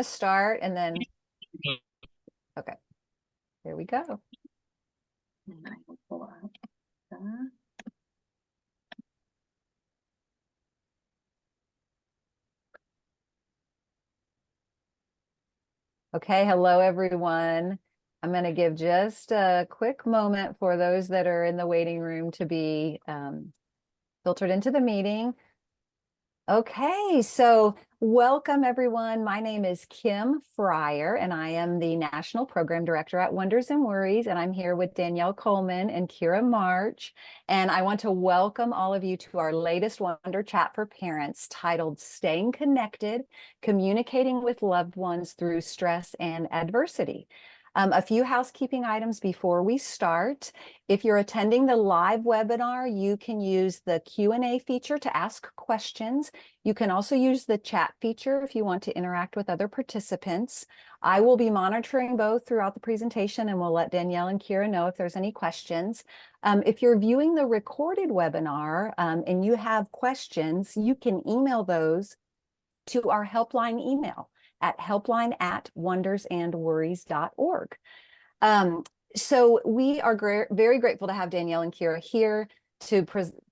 to start and then, okay, there we go. And I will pull up the... Okay, hello everyone. I'm going to give just a quick moment for those that are in the waiting room to be filtered into the meeting. Okay, so welcome everyone. My name is Kim Fryer, and I am the National Program Director at Wonders and Worries, and I'm here with Danielle Coleman and Kira March. And I want to welcome all of you to our latest Wonder Chat for Parents titled Staying Connected, Communicating with Loved Ones Through Stress and Adversity. A few housekeeping items before we start. If you're attending the live webinar, you can use the Q&A feature to ask questions. You can also use the chat feature if you want to interact with other participants. I will be monitoring both throughout the presentation, and we'll let Danielle and Kira know if there's any questions. If you're viewing the recorded webinar and you have questions, you can email those to our helpline email at helpline@wondersandworries.org. So we are very grateful to have Danielle and Kira here to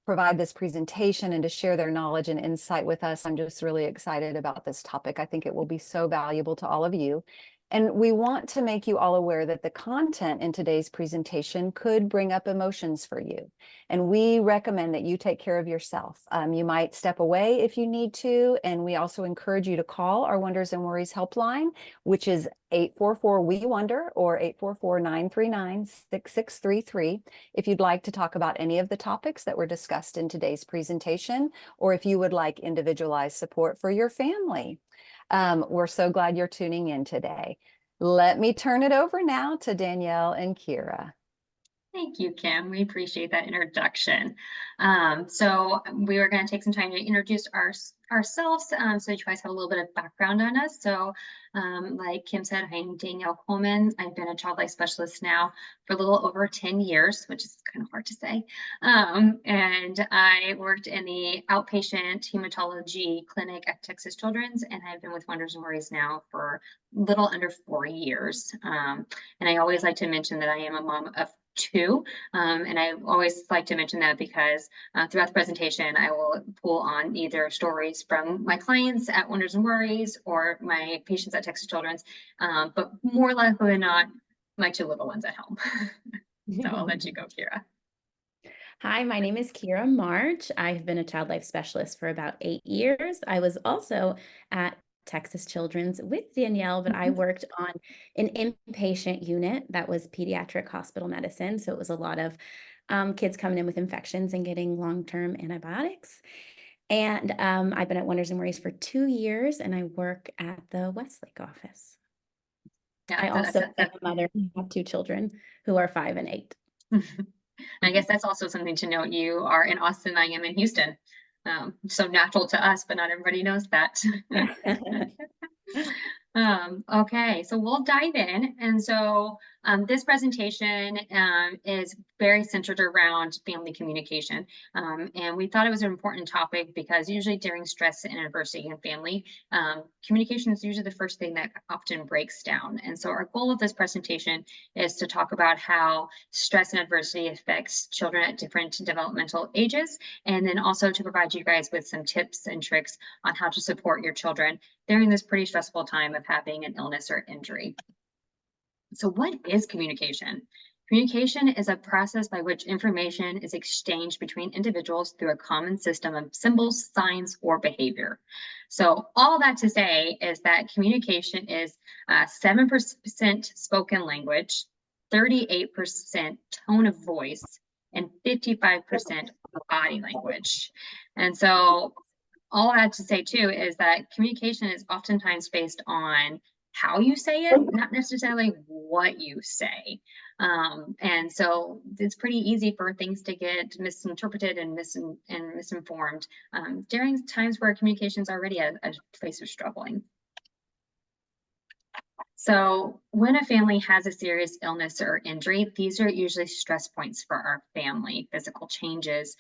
provide this presentation and to share their knowledge and insight with us. I'm just really excited about this topic. I think it will be so valuable to all of you. And we want to make you all aware that the content in today's presentation could bring up emotions for you. And we recommend that you take care of yourself. You might step away if you need to. And we also encourage you to call our Wonders and Worries helpline, which is 844-WE-WONDER or 844-939-6633. If you'd like to talk about any of the topics that were discussed in today's presentation, or if you would like individualized support for your family. We're so glad you're tuning in today. Let me turn it over now to Danielle and Kira. Thank you, Kim. We appreciate that introduction. So we were going to take some time to introduce ourselves so you guys have a little bit of background on us. So like Kim said, I'm Danielle Coleman. I've been a child life specialist now for a little over 10 years, which is kind of hard to say. And I worked in the outpatient hematology clinic at Texas Children's, and I've been with Wonders and Worries now for a little under 4 years. And I always like to mention that I am a mom of 2. And I always like to mention that because throughout the presentation, I will pull on either stories from my clients at Wonders and Worries or my patients at Texas Children's, but more likely than not, my 2 little ones at home. So I'll let you go, Kira. Hi, my name is Kira March. I've been a child life specialist for about 8 years. I was also at Texas Children's with Danielle, but I worked on an inpatient unit that was pediatric hospital medicine. So it was a lot of kids coming in with infections and getting long-term antibiotics. And I've been at Wonders and Worries for 2 years, and I work at the Westlake office. Yeah, I also am a mother of 2 children who are 5 and 8. I guess that's also something to note. You are in Austin, I am in Houston. So natural to us, but not everybody knows that. Okay, so we'll dive in. And so this presentation is very centered around family communication. And we thought it was an important topic because usually during stress and adversity in family, communication is usually the first thing that often breaks down. And so our goal of this presentation is to talk about how stress and adversity affects children at different developmental ages, and then also to provide you guys with some tips and tricks on how to support your children during this pretty stressful time of having an illness or injury. So what is communication? Communication is a process by which information is exchanged between individuals through a common system of symbols, signs, or behavior. So all that to say is that communication is 7% spoken language, 38% tone of voice, and 55% body language. And so all I have to say too is that communication is oftentimes based on how you say it, not necessarily what you say. And so it's pretty easy for things to get misinterpreted and misinformed during times where communication is already a place of struggling. So when a family has a serious illness or injury, these are usually stress points for our family: physical changes,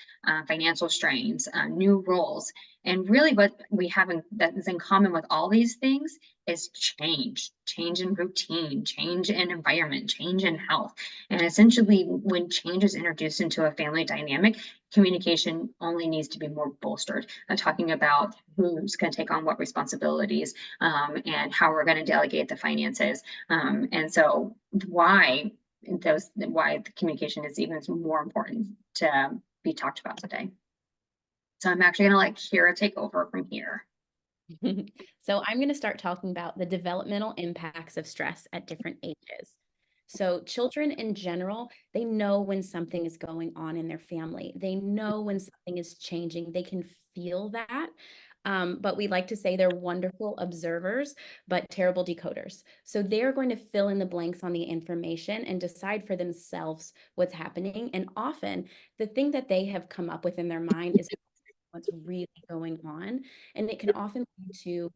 financial strains, new roles. And really what we have that is in common with all these things is change in routine, change in environment, change in health. And essentially, when change is introduced into a family dynamic, communication only needs to be more bolstered. I'm talking about who's going to take on what responsibilities, and how we're going to delegate the finances. And so why the communication is even more important to be talked about today. So I'm actually going to let Kira take over from here. So I'm going to start talking about the developmental impacts of stress at different ages. So children in general, they know when something is going on in their family. They know when something is changing. They can feel that. But we like to say they're wonderful observers, but terrible decoders. So they're going to fill in the blanks on the information and decide for themselves what's happening. And often the thing that they have come up with in their mind is what's really going on. And it can often lead to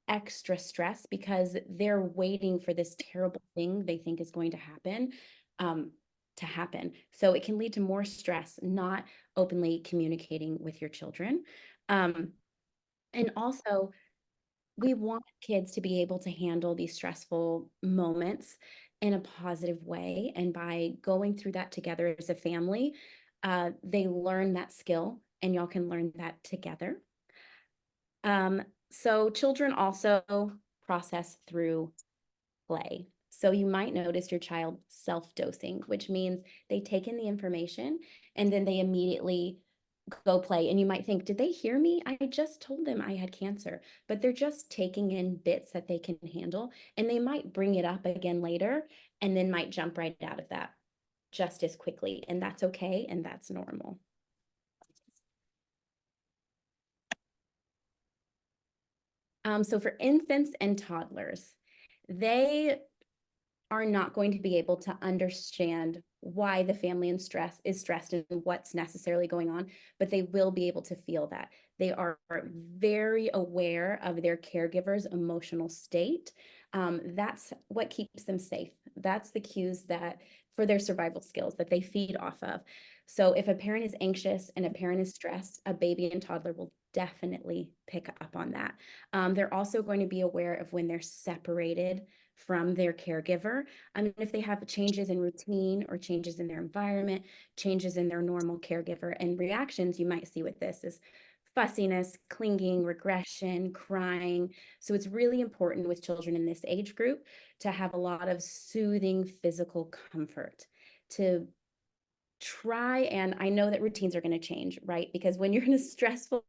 extra stress because they're waiting for this terrible thing they think is going to happen. So it can lead to more stress, not openly communicating with your children. And also, we want kids to be able to handle these stressful moments in a positive way. And by going through that together as a family, they learn that skill, and y'all can learn that together. So children also process through play. So you might notice your child self-dosing, which means they take in the information and then they immediately go play. And you might think, did they hear me? I just told them I had cancer, but they're just taking in bits that they can handle, and they might bring it up again later and then might jump right out of that just as quickly. And that's okay. And that's normal. So for infants and toddlers, they are not going to be able to understand why the family is stressed and what's necessarily going on, but they will be able to feel that. They are very aware of their caregiver's emotional state. That's what keeps them safe. That's the cues that for their survival skills that they feed off of. So if a parent is anxious and a parent is stressed, a baby and toddler will definitely pick up on that. They're also going to be aware of when they're separated from their caregiver. I mean, if they have changes in routine or changes in their environment, changes in their normal caregiver, and reactions you might see with this is fussiness, clinging, regression, crying. So it's really important with children in this age group to have a lot of soothing physical comfort, to try, and I know that routines are going to change, right? Because when you're in a stressful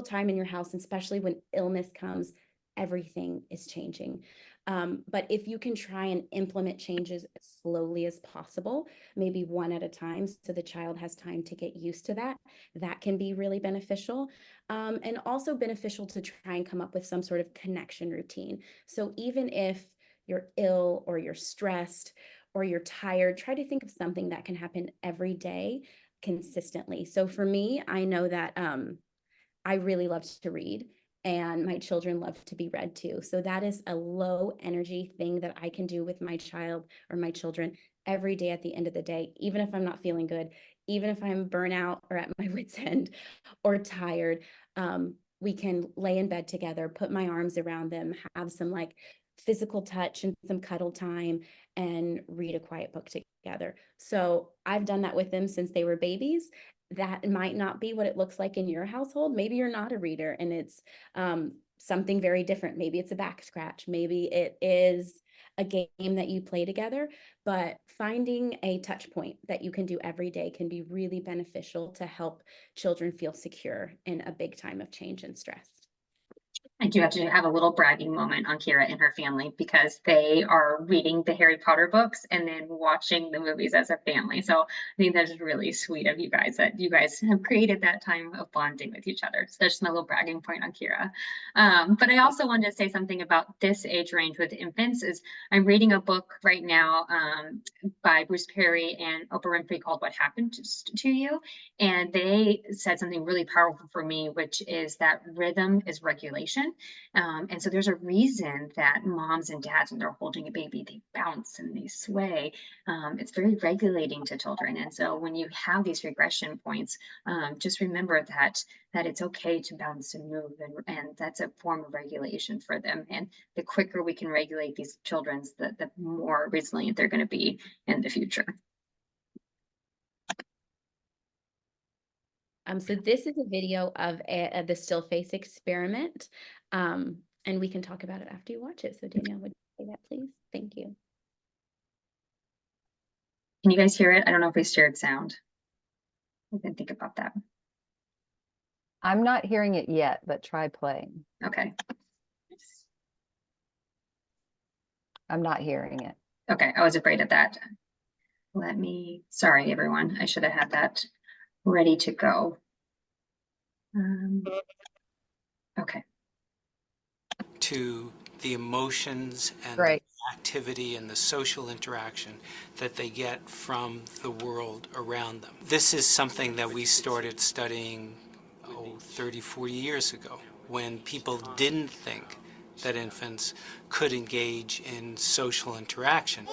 time in your house, and especially when illness comes, everything is changing. But if you can try and implement changes as slowly as possible, maybe one at a time, so the child has time to get used to that, that can be really beneficial. And also beneficial to try and come up with some sort of connection routine. So even if you're ill or you're stressed or you're tired, try to think of something that can happen every day consistently. So for me, I know that I really love to read, and my children love to be read too. So that is a low energy thing that I can do with my child or my children every day at the end of the day, even if I'm not feeling good, even if I'm burnout or at my wit's end or tired. We can lay in bed together, put my arms around them, have some like physical touch and some cuddle time, and read a quiet book together. So I've done that with them since they were babies. That might not be what it looks like in your household. Maybe you're not a reader and it's something very different. Maybe it's a back scratch. Maybe it is a game that you play together, but finding a touch point that you can do every day can be really beneficial to help children feel secure in a big time of change and stress. I do have to have a little bragging moment on Kira and her family, because they are reading the Harry Potter books and then watching the movies as a family. So I think that's really sweet of you guys that you guys have created that time of bonding with each other. So that's just my little bragging point on Kira. But I also wanted to say something about this age range with infants. Is I'm reading a book right now by Bruce Perry and Oprah Winfrey called What Happened to You. And they said something really powerful for me, which is that rhythm is regulation. regulation. And so there's a reason that moms and dads, when they're holding a baby, they bounce and they sway. It's very regulating to children. And so when you have these regression points, just remember that it's okay to bounce and move, and that's a form of regulation for them. And the quicker we can regulate these children's, the more resilient they're going to be in the future. So this is a video of the still face experiment, and we can talk about it after you watch it. So Danielle, would you say that, please? Thank you. Can you guys hear it? I don't know if we shared sound. We can think about that. I'm not hearing it yet, but try playing. Okay. I'm not hearing it. Okay, I was afraid of that. Sorry, everyone. I should have had that ready to go. Okay. To the emotions and Great. the activity and the social interaction that they get from the world around them. This is something that we started studying 30, 40 years ago, when people didn't think that infants could engage in social interaction.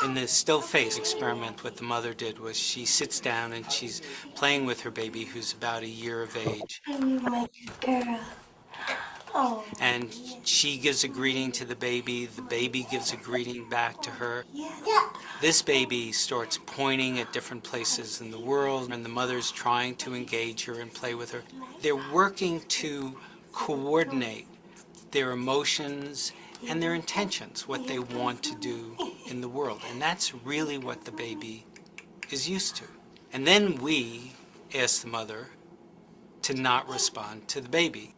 In this still face experiment, what the mother did was she sits down and she's playing with her baby, who's about a year of age. My girl. Oh. And she gives a greeting to the baby gives a greeting back to her. Yeah. This baby starts pointing at different places in the world, and the mother's trying to engage her and play with her. They're working to coordinate their emotions and their intentions, what they want to do in the world. And that's really what the baby is used to. And then we ask the mother to not respond to the baby.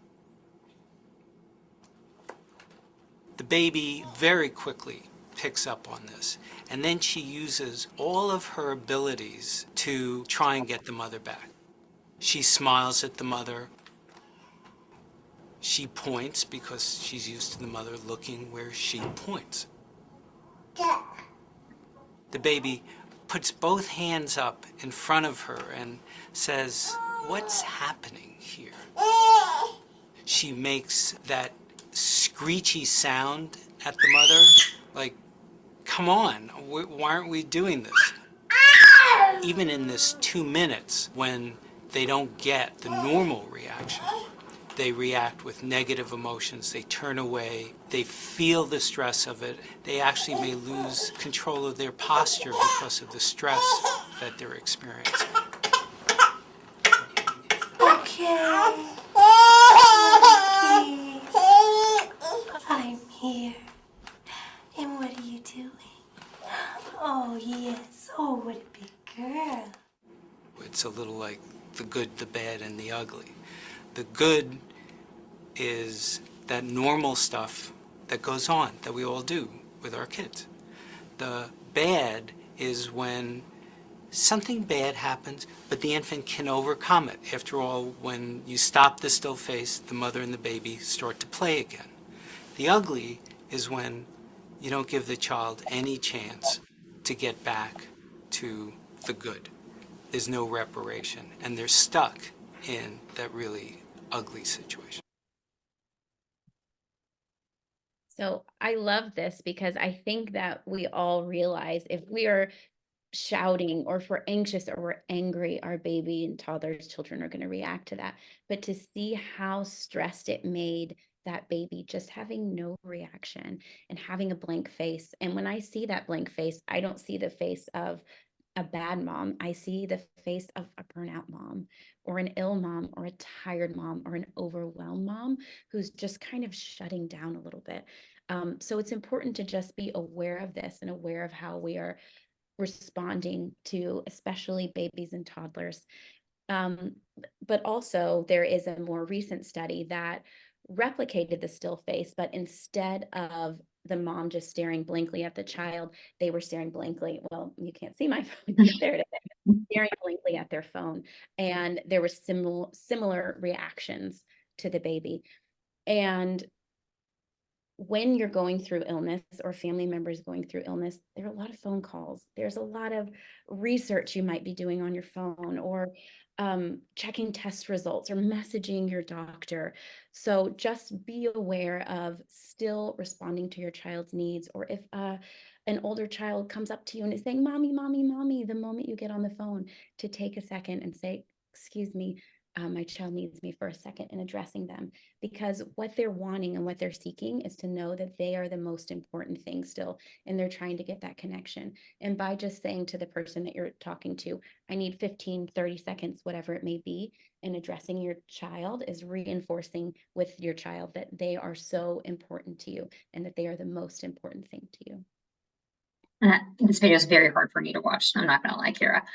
The baby very quickly picks up on this, and then she uses all of her abilities to try and get the mother back. She smiles at the mother. She points because she's used to the mother looking where she points. The baby puts both hands up in front of her and says, "What's happening here?" She makes that screechy sound at the mother, like, come on, why aren't we doing this? Even in this 2 minutes, when they don't get the normal reaction, they react with negative emotions, they turn away, they feel the stress of it, they actually may lose control of their posture because of the stress that they're experiencing. Okay. I'm here. And what are you doing? Oh, yes. Oh, what a big girl. It's a little like the good, the bad, and the ugly. The good is that normal stuff that goes on, that we all do with our kids. The bad is when something bad happens, but the infant can overcome it. After all, when you stop the still face, the mother and the baby start to play again. The ugly is when you don't give the child any chance to get back to the good. There's no reparation, and they're stuck in that really ugly situation. So I love this because I think that we all realize if we are shouting or if we're anxious or we're angry, our baby and toddlers, children are going to react to that. But to see how stressed it made that baby just having no reaction and having a blank face. And when I see that blank face, I don't see the face of a bad mom. I see the face of a burnout mom or an ill mom or a tired mom or an overwhelmed mom who's just kind of shutting down a little bit. So it's important to just be aware of this and aware of how we are responding to especially babies and toddlers. But also there is a more recent study that replicated the still face, but instead of the mom just staring blankly at the child, they were staring blankly. Well, you can't see my phone. There it is. Staring blankly at their phone. And there were similar reactions to the baby. And when you're going through illness or family members going through illness, there are a lot of phone calls. There's a lot of research you might be doing on your phone, or checking test results or messaging your doctor. So just be aware of still responding to your child's needs, or if an older child comes up to you and is saying, "Mommy, mommy, mommy," the moment you get on the phone, to take a second and say, "Excuse me, my child needs me for a second," and addressing them, because what they're wanting and what they're seeking is to know that they are the most important thing still, and they're trying to get that connection. And by just saying to the person that you're talking to, "I need 15, 30 seconds, whatever it may be," and addressing your child is reinforcing with your child that they are so important to you and that they are the most important thing to you. This video is very hard for me to watch. I'm not gonna lie, Kira.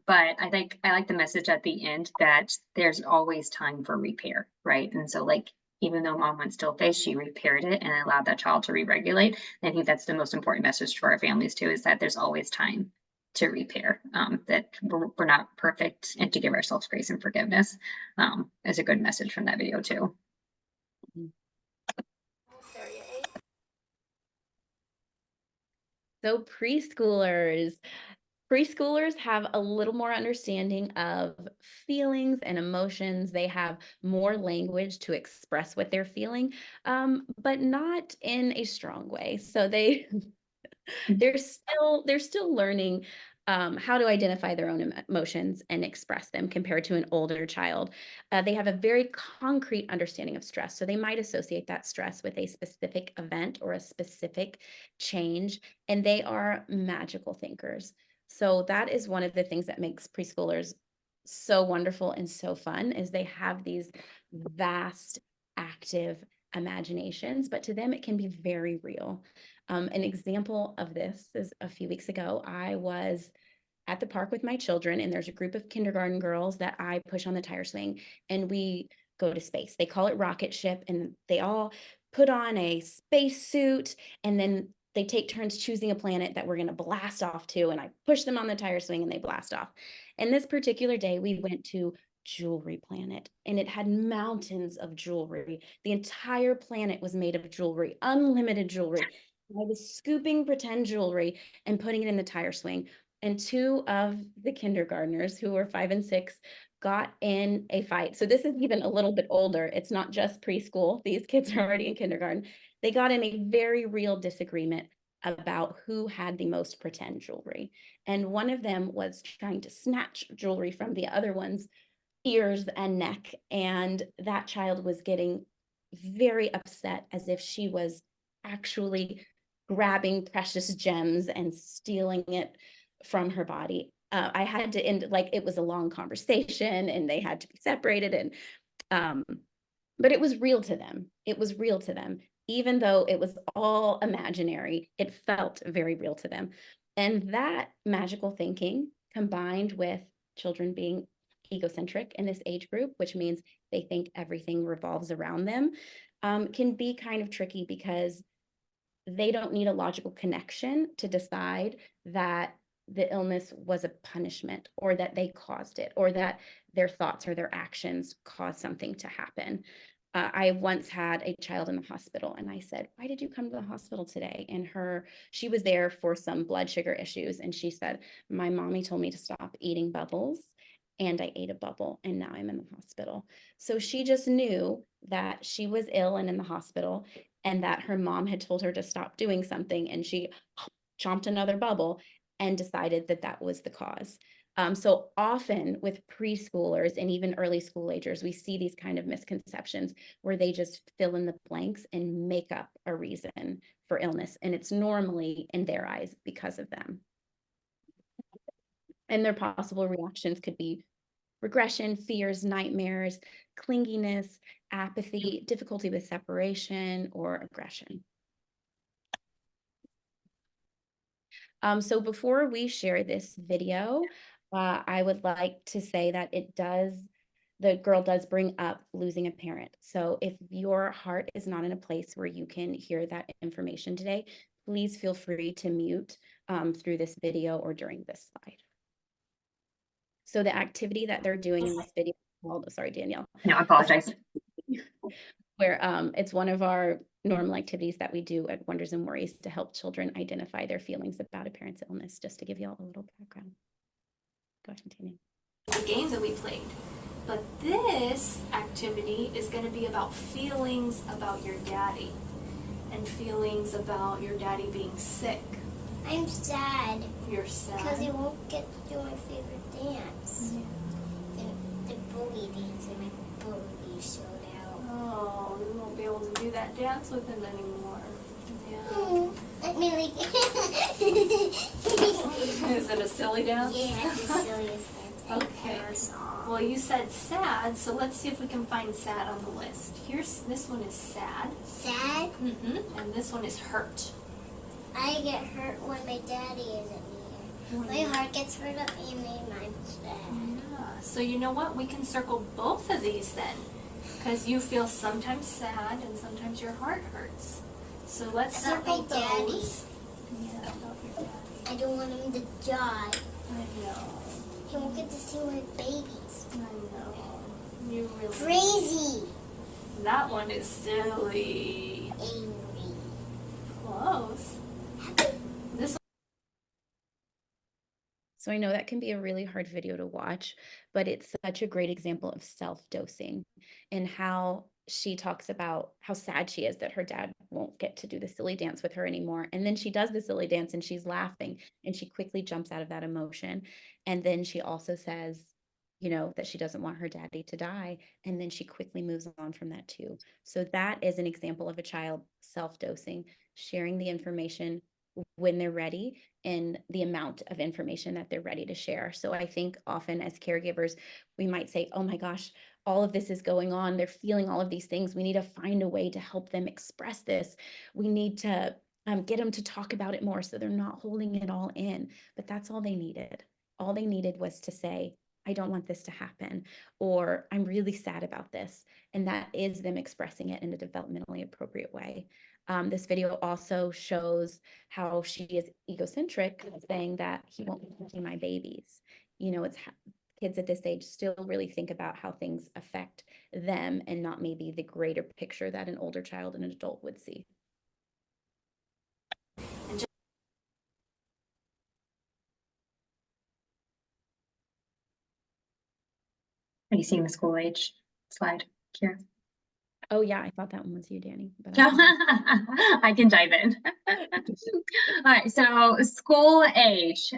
But I think I like the message at the end that there's always time for repair, right? And so like, even though mom went still face, she repaired it and allowed that child to re-regulate. I think that's the most important message for our families too, is that there's always time to repair, that we're not perfect, and to give ourselves grace and forgiveness is a good message from that video too. So preschoolers have a little more understanding of feelings and emotions. They have more language to express what they're feeling, but not in a strong way. So they're still learning how to identify their own emotions and express them compared to an older child. They have a very concrete understanding of stress. So they might associate that stress with a specific event or a specific change, and they are magical thinkers. So that is one of the things that makes preschoolers so wonderful and so fun, is they have these vast, active imaginations, but to them it can be very real. An example of this is a few weeks ago, I was at the park with my children, and there's a group of kindergarten girls that I push on the tire swing, and we go to space. They call it rocket ship, and they all put on a space suit, and then they take turns choosing a planet that we're going to blast off to, and I push them on the tire swing and they blast off. And this particular day, we went to Jewelry Planet, and it had mountains of jewelry. The entire planet was made of jewelry, unlimited jewelry. I was scooping pretend jewelry and putting it in the tire swing. And two of the kindergartners, who were 5 and 6, got in a fight. So this is even a little bit older. It's not just preschool. These kids are already in kindergarten. They got in a very real disagreement about who had the most pretend jewelry. And one of them was trying to snatch jewelry from the other one's ears and neck. And that child was getting very upset, as if she was actually grabbing precious gems and stealing it from her body. I had to end, like, it was a long conversation and they had to be separated, and but it was real to them. It was real to them. Even though it was all imaginary, it felt very real to them. And that magical thinking, combined with children being egocentric in this age group, which means they think everything revolves around them, can be kind of tricky, because they don't need a logical connection to decide that the illness was a punishment, or that they caused it, or that their thoughts or their actions caused something to happen. I once had a child in the hospital, and I said, "Why did you come to the hospital today?" And she was there for some blood sugar issues, and she said, "My mommy told me to stop eating bubbles, and I ate a bubble, and now I'm in the hospital." So she just knew that she was ill and in the hospital, and that her mom had told her to stop doing something, and she chomped another bubble and decided that that was the cause. So often with preschoolers and even early school agers, we see these kind of misconceptions where they just fill in the blanks and make up a reason for illness. And it's normally, in their eyes, because of them. And their possible reactions could be regression, fears, nightmares, clinginess, apathy, difficulty with separation, or aggression. So before we share this video, I would like to say that the girl does bring up losing a parent. So if your heart is not in a place where you can hear that information today, please feel free to mute through this video or during this slide. So the activity that they're doing in this video, sorry, Danielle. No, I apologize. Where it's one of our normal activities that we do at Wonders and Worries to help children identify their feelings about a parent's illness, just to give you all a little background. Go ahead, continue. the game that we played. But this activity is going to be about feelings about your daddy and feelings about your daddy being sick. I'm sad You're sad. because I won't get to do my favorite dance. The bully dance, and my bully showed out. Oh, you won't be able to do that dance with him anymore. Yeah. Let me like. Is it a silly dance? Yeah, the silliest dance I Okay. ever saw. Well, you said sad, so let's see if we can find sad on the list. This one is sad. Sad? And this one is hurt. I get hurt when my daddy isn't here. My heart gets hurt up and I'm sad. Yeah. So you know what? We can circle both of these then, because you feel sometimes sad and sometimes your heart hurts. So let's About circle my daddy. those. Yeah, about your daddy. I don't want him to die. I know. He won't get to see my babies. I know. You really. Crazy. That one is silly. Angry. Close. This So I know that can be a really hard video to watch, but it's such a great example of self-dosing and how she talks about how sad she is that her dad won't get to do the silly dance with her anymore. And then she does the silly dance and she's laughing and she quickly jumps out of that emotion. And then she also says, you know, that she doesn't want her daddy to die. And then she quickly moves on from that too. So that is an example of a child self-dosing, sharing the information when they're ready and the amount of information that they're ready to share. So I think often as caregivers, we might say, oh my gosh, all of this is going on. They're feeling all of these things. We need to find a way to help them express this. We need to get them to talk about it more so they're not holding it all in. But that's all they needed. All they needed was to say, I don't want this to happen, or I'm really sad about this. And that is them expressing it in a developmentally appropriate way. This video also shows how she is egocentric, saying that he won't be touching my babies. You know, it's kids at this age still really think about how things affect them and not maybe the greater picture that an older child and an adult would see. Are you seeing the school age slide, Kira? Oh yeah, I thought that one was you, Danny. But I can dive in. All right, so school age.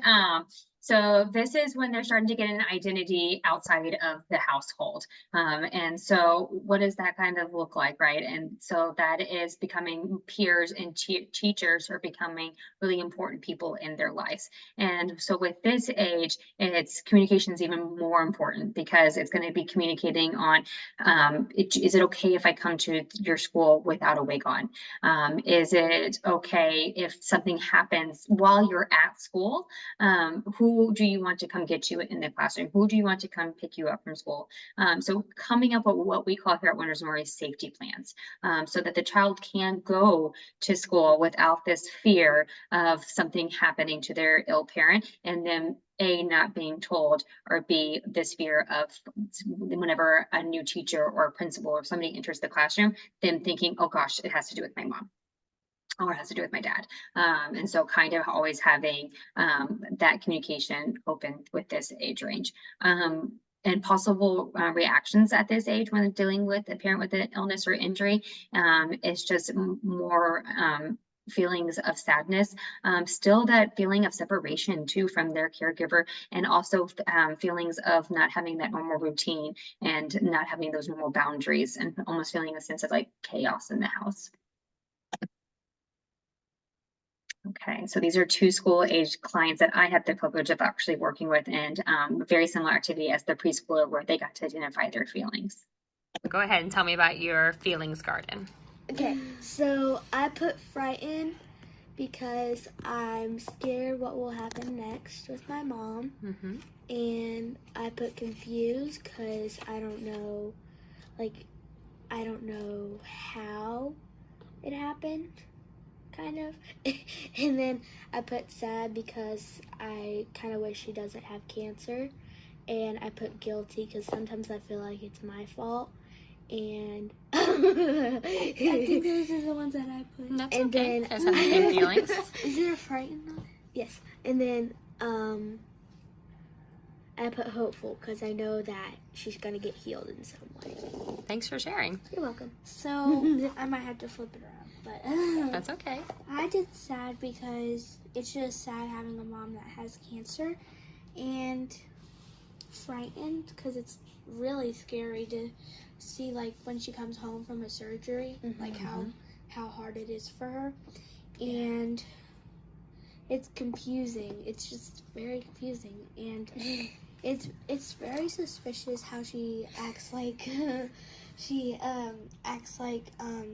So this is when they're starting to get an identity outside of the household. And so what does that kind of look like, right? And so that is becoming peers and teachers are becoming really important people in their lives. And so with this age, it's communication is even more important because it's going to be communicating on, is it okay if I come to your school without a wig on? Is it okay if something happens while you're at school? Who do you want to come get you in the classroom? Who do you want to come pick you up from school? So coming up with what we call here at Wonders Memorial safety plans, so that the child can go to school without this fear of something happening to their ill parent, and then A, not being told, or B, this fear of whenever a new teacher or principal or somebody enters the classroom, them thinking, oh gosh, it has to do with my mom, or it has to do with my dad. And so kind of always having that communication open with this age range. And possible reactions at this age when dealing with a parent with an illness or injury is just more feelings of sadness, still that feeling of separation too from their caregiver, and also feelings of not having that normal routine and not having those normal boundaries, and almost feeling a sense of like chaos in the house. Okay, so these are two school age clients that I had the privilege of actually working with, and very similar activity as the preschooler where they got to identify their feelings. Go ahead and tell me about your feelings garden. Okay, so I put frightened because I'm scared what will happen next with my mom. And I put confused because I don't know, I don't know how it happened, kind of. And then I put sad because I kind of wish she doesn't have cancer. And I put guilty because sometimes I feel like it's my fault. And I think those are the ones that I put. That's and okay. then Those have the same feelings. Is there a frightened on it? Yes. And then I put hopeful because I know that she's gonna get healed in some way. Thanks for sharing. You're welcome. So I might have to flip it around, but That's okay. I did sad because it's just sad having a mom that has cancer, and frightened because it's really scary to see like when she comes home from a surgery, like how hard it is for her, and it's confusing. It's just very confusing, and it's very suspicious how she acts like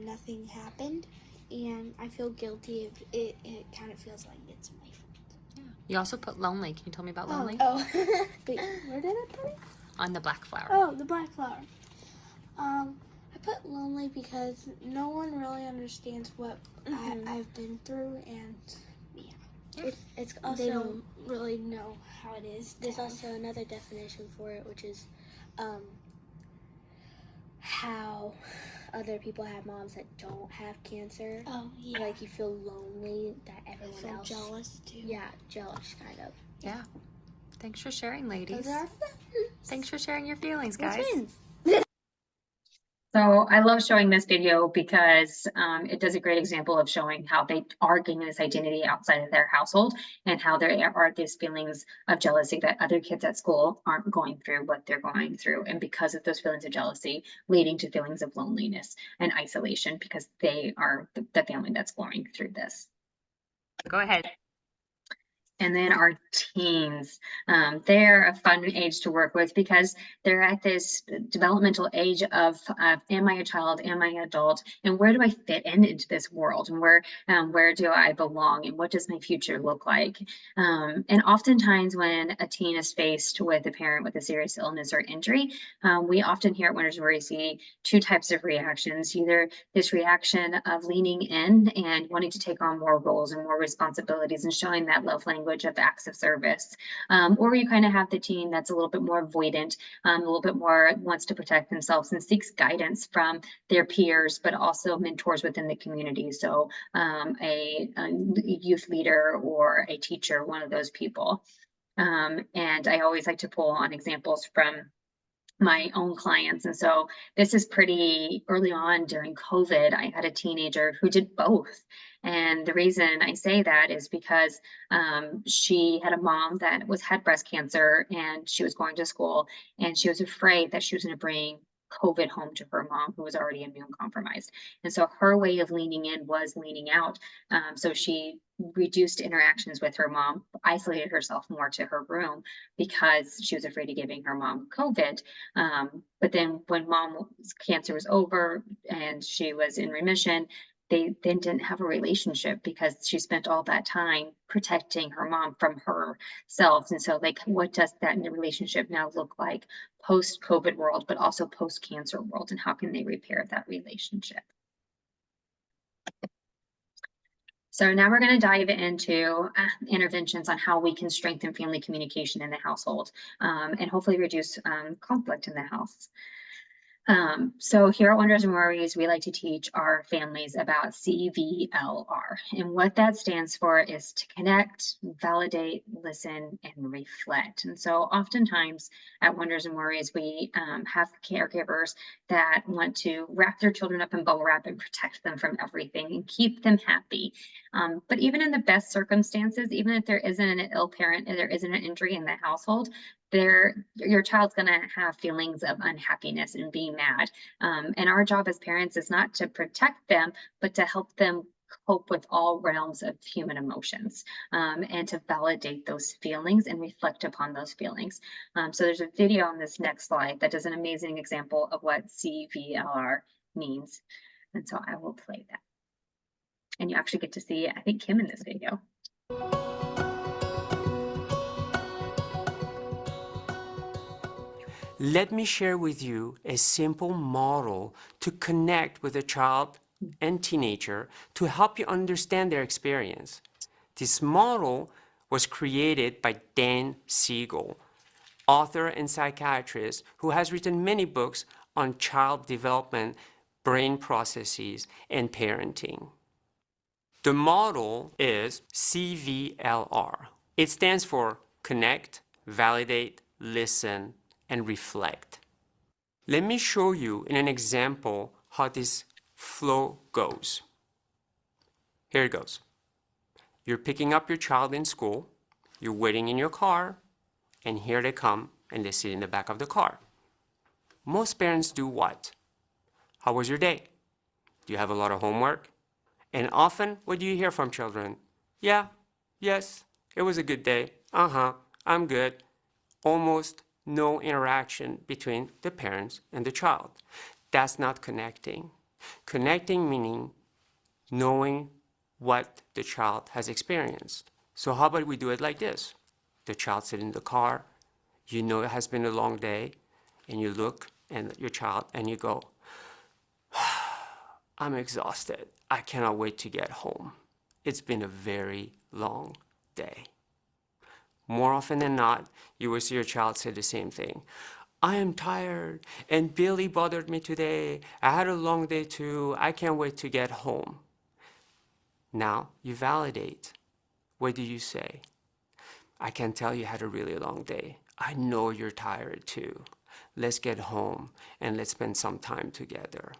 nothing happened, and I feel guilty if it kind of feels like it's my fault. You also put lonely. Can you tell me about lonely? Oh. Wait, where did I put it? On the black flower. Oh, the black flower. I put lonely because no one really understands what I've been through, and It's they also don't really know how it is. there's also another definition for it, which is how other people have moms that don't have cancer. Oh yeah. Like you feel lonely that everyone feel else. jealous too. Yeah, jealous kind of. Yeah. Thanks for sharing, ladies. Those are Thanks for sharing your feelings, We're guys. twins. So I love showing this video because it does a great example of showing how they are gaining this identity outside of their household and how there are these feelings of jealousy that other kids at school aren't going through what they're going through. And because of those feelings of jealousy, leading to feelings of loneliness and isolation because they are the family that's going through this. Go ahead. And then our teens, they're a fun age to work with because they're at this developmental age of am I a child, am I an adult, and where do I fit into this world, and where do I belong, and what does my future look like? And oftentimes when a teen is faced with a parent with a serious illness or injury, we often here at Wonders Where we see two types of reactions, either this reaction of leaning in and wanting to take on more roles and more responsibilities and showing that love language of acts of service, or you kind of have the teen that's a little bit more avoidant, a little bit more wants to protect themselves and seeks guidance from their peers, but also mentors within the community. So a youth leader or a teacher, one of those people. And I always like to pull on examples from my own clients. And so this is pretty early on during COVID. I had a teenager who did both. And the reason I say that is because she had a mom that had breast cancer and she was going to school and she was afraid that she was going to bring COVID home to her mom who was already immune compromised. And so her way of leaning in was leaning out. So she reduced interactions with her mom, isolated herself more to her room because she was afraid of giving her mom COVID. But then when mom's cancer was over and she was in remission, they then didn't have a relationship because she spent all that time protecting her mom from herself. And so like, what does that relationship now look like post-COVID world, but also post-cancer world, and how can they repair that relationship? So now we're going to dive into interventions on how we can strengthen family communication in the household and hopefully reduce conflict in the house. So here at Wonders and Worries, we like to teach our families about CVLR. And what that stands for is to connect, validate, listen, and reflect. And so oftentimes at Wonders and Worries, we have caregivers that want to wrap their children up in bubble wrap and protect them from everything and keep them happy. But even in the best circumstances, even if there isn't an ill parent and there isn't an injury in the household, your child's going to have feelings of unhappiness and being mad. And our job as parents is not to protect them, but to help them cope with all realms of human emotions and to validate those feelings and reflect upon those feelings. So there's a video on this next slide that does an amazing example of what CVLR means. And so I will play that. And you actually get to see, I think, Kim in this video. Let me share with you a simple model to connect with a child and teenager to help you understand their experience. This model was created by Dan Siegel, author and psychiatrist who has written many books on child development, brain processes, and parenting. The model is CVLR. It stands for Connect, Validate, listen, and reflect. Let me show you in an example how this flow goes. Here it goes. You're picking up your child in school, you're waiting in your car, and here they come and they sit in the back of the car. Most parents do what? How was your day? Do you have a lot of homework? And often, what do you hear from children? Yeah, yes, it was a good day. I'm good. Almost no interaction between the parents and the child. That's not connecting. Connecting meaning knowing what the child has experienced. So how about we do it like this? The child sits in the car, you know it has been a long day, and you look at your child and you go, I'm exhausted. I cannot wait to get home. It's been a very long day. More often than not, you will see your child say the same thing. I am tired, and Billy bothered me today. I had a long day too. I can't wait to get home. Now you validate. What do you say? I can tell you had a really long day. I know you're tired too. Let's get home and let's spend some time together.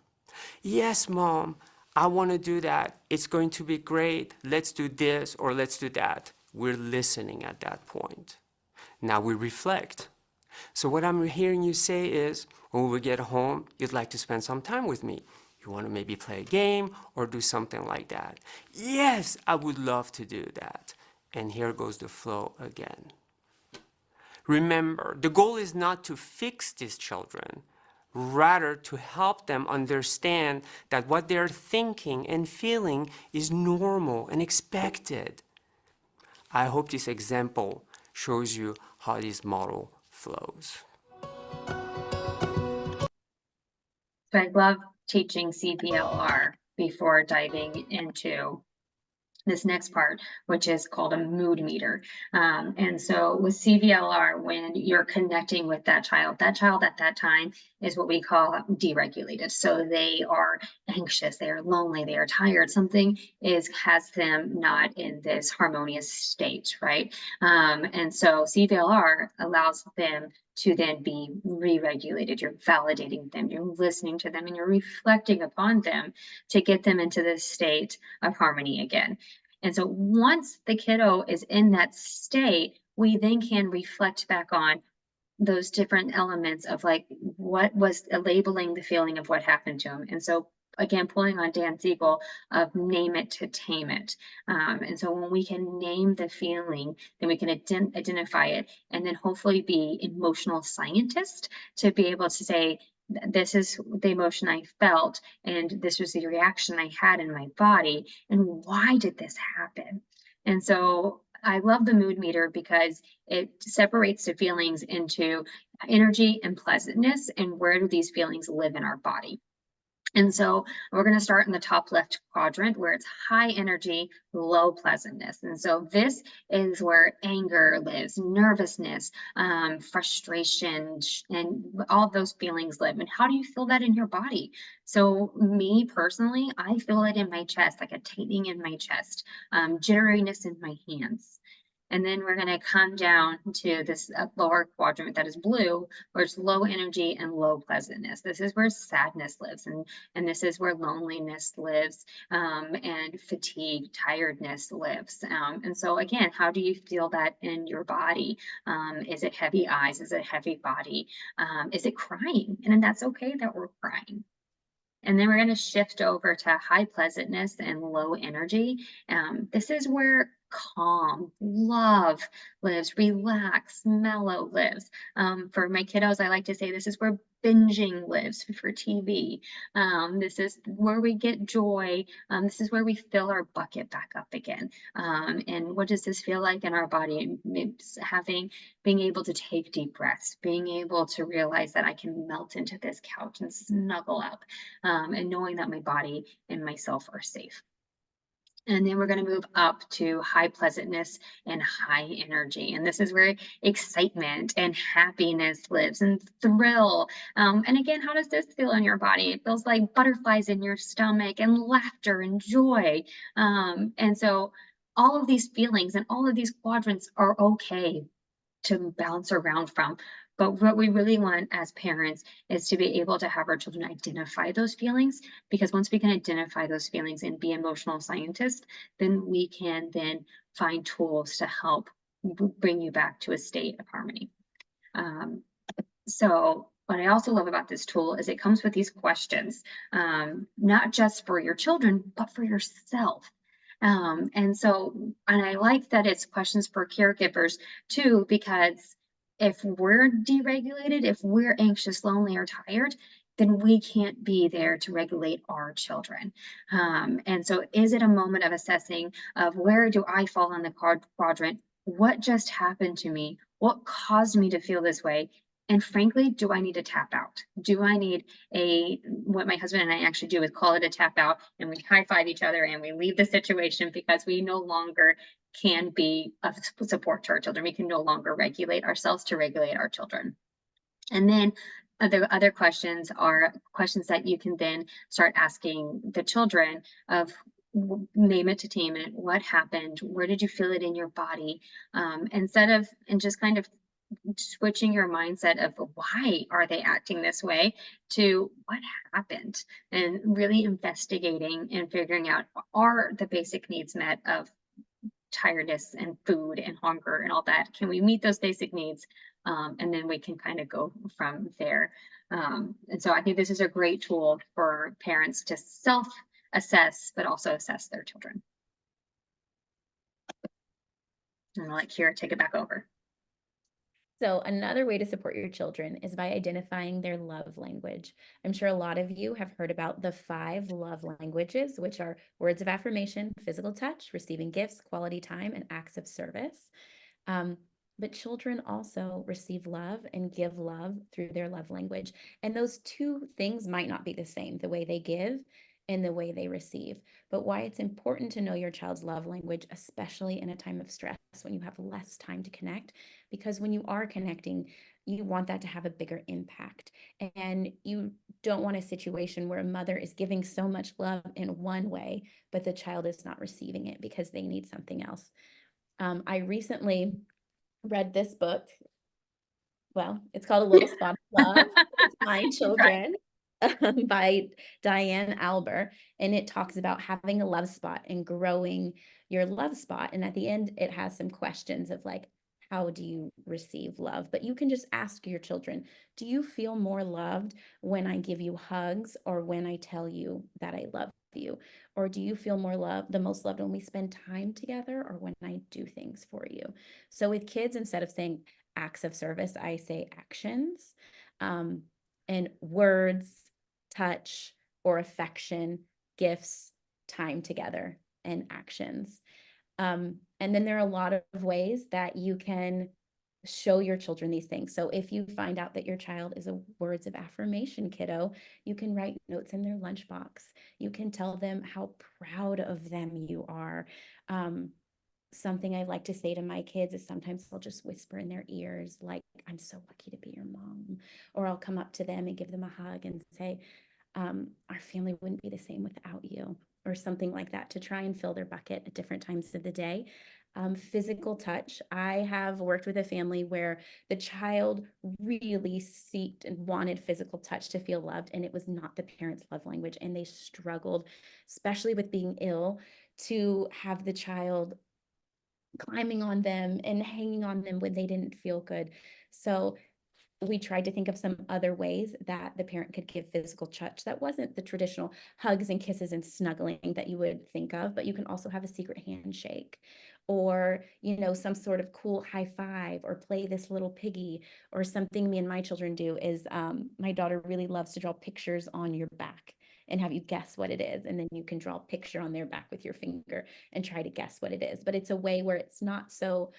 Yes, Mom, I want to do that. It's going to be great. Let's do this or let's do that. We're listening at that point. Now we reflect. So what I'm hearing you say is, when we get home, you'd like to spend some time with me. You want to maybe play a game or do something like that. Yes, I would love to do that. And here goes the flow again. Remember, the goal is not to fix these children, rather to help them understand that what they're thinking and feeling is normal and expected. I hope this example shows you how this model flows. So I love teaching CVLR before diving into this next part, which is called a mood meter. And so with CVLR, when you're connecting with that child at that time is what we call deregulated. So they are anxious, they are lonely, they are tired. Something has them not in this harmonious state, right? And so CVLR allows them to then be re-regulated. You're validating them, you're listening to them, and you're reflecting upon them to get them into this state of harmony again. And so once the kiddo is in that state, we then can reflect back on those different elements of like what was labeling the feeling of what happened to him. And so again, pulling on Dan Siegel of name it to tame it. And so when we can name the feeling, then we can identify it and then hopefully be emotional scientists to be able to say, this is the emotion I felt, and this was the reaction I had in my body, and why did this happen? And so I love the mood meter because it separates the feelings into energy and pleasantness, and where do these feelings live in our body. And so we're going to start in the top left quadrant where it's high energy, low pleasantness. And so this is where anger lives, nervousness, frustration, and all those feelings live. And how do you feel that in your body? So me personally, I feel it in my chest, like a tightening in my chest, jitteriness in my hands. And then we're going to come down to this lower quadrant that is blue, where it's low energy and low pleasantness. This is where sadness lives, and this is where loneliness lives, and fatigue, tiredness lives. And so again, how do you feel that in your body? Is it heavy eyes? Is it heavy body? Is it crying? And then that's okay that we're crying. And then we're going to shift over to high pleasantness and low energy. This is where calm, love lives, relax, mellow lives. For my kiddos, I like to say this is where binging lives for TV. This is where we get joy. This is where we fill our bucket back up again. And what does this feel like in our body? It's being able to take deep breaths, being able to realize that I can melt into this couch and snuggle up, and knowing that my body and myself are safe. And then we're going to move up to high pleasantness and high energy. And this is where excitement and happiness lives and thrill. And again, how does this feel in your body? It feels like butterflies in your stomach and laughter and joy. And so all of these feelings and all of these quadrants are okay. to bounce around from. But what we really want as parents is to be able to have our children identify those feelings, because once we can identify those feelings and be emotional scientists, then we can then find tools to help bring you back to a state of harmony. So what I also love about this tool is it comes with these questions, not just for your children, but for yourself. And I like that it's questions for caregivers too, because if we're deregulated, if we're anxious, lonely, or tired, then we can't be there to regulate our children. And so is it a moment of assessing of where do I fall on the quadrant? What just happened to me? What caused me to feel this way? And frankly, do I need to tap out? Do I need what my husband and I actually do is call it a tap out, and we high five each other and we leave the situation because we no longer can be of support to our children. We can no longer regulate ourselves to regulate our children. And then other questions are questions that you can then start asking the children of name it to tame it. What happened? Where did you feel it in your body? And just kind of switching your mindset of why are they acting this way to what happened, and really investigating and figuring out, are the basic needs met of tiredness and food and hunger and all that? Can we meet those basic needs? And then we can kind of go from there. And so I think this is a great tool for parents to self-assess, but also assess their children. And I'll let Kira take it back over. So another way to support your children is by identifying their love language. I'm sure a lot of you have heard about the 5 love languages, which are words of affirmation, physical touch, receiving gifts, quality time, and acts of service. But children also receive love and give love through their love language. And those 2 things might not be the same, the way they give and the way they receive. But why it's important to know your child's love language, especially in a time of stress when you have less time to connect, because when you are connecting, you want that to have a bigger impact. And you don't want a situation where a mother is giving so much love in one way, but the child is not receiving it because they need something else. I recently read this book. Well, it's called A Little Spot of Love with My Children. By Diane Alber, and it talks about having a love spot and growing your love spot. And at the end, it has some questions of like, how do you receive love? But you can just ask your children, do you feel more loved when I give you hugs or when I tell you that I love you? Or do you feel the most loved when we spend time together or when I do things for you? So with kids, instead of saying acts of service, I say actions, and words, touch, or affection, gifts, time together, and actions. And then there are a lot of ways that you can show your children these things. So if you find out that your child is a words of affirmation kiddo, you can write notes in their lunchbox. You can tell them how proud of them you are. Something I like to say to my kids is sometimes I'll just whisper in their ears, like, I'm so lucky to be your mom. Or I'll come up to them and give them a hug and say, our family wouldn't be the same without you, or something like that, to try and fill their bucket at different times of the day. Physical touch. I have worked with a family where the child really sought and wanted physical touch to feel loved, and it was not the parent's love language, and they struggled, especially with being ill, to have the child climbing on them and hanging on them when they didn't feel good. So we tried to think of some other ways that the parent could give physical touch that wasn't the traditional hugs and kisses and snuggling that you would think of, but you can also have a secret handshake, or, some sort of cool high five, or play this little piggy. Or something me and my children do is my daughter really loves to draw pictures on your back and have you guess what it is. And then you can draw a picture on their back with your finger and try to guess what it is. But it's a way where it's not so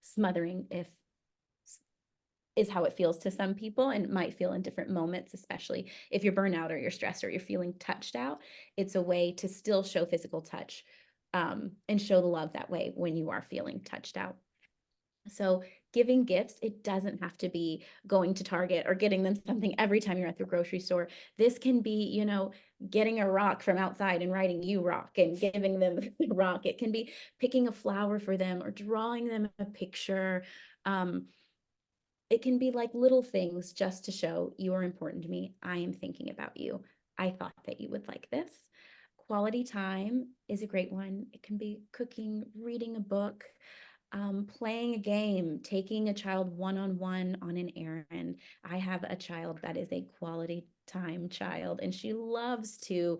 smothering, is how it feels to some people, and might feel in different moments, especially if you're burnout or you're stressed or you're feeling touched out. It's a way to still show physical touch and show the love that way when you are feeling touched out. So giving gifts, it doesn't have to be going to Target or getting them something every time you're at the grocery store. This can be, you know, getting a rock from outside and writing "you rock" and giving them the rock. It can be picking a flower for them or drawing them a picture. It can be like little things just to show you are important to me. I am thinking about you. I thought that you would like this. Quality time is a great one. It can be cooking, reading a book, playing a game, taking a child one-on-one on an errand. I have a child that is a quality time child, and she loves to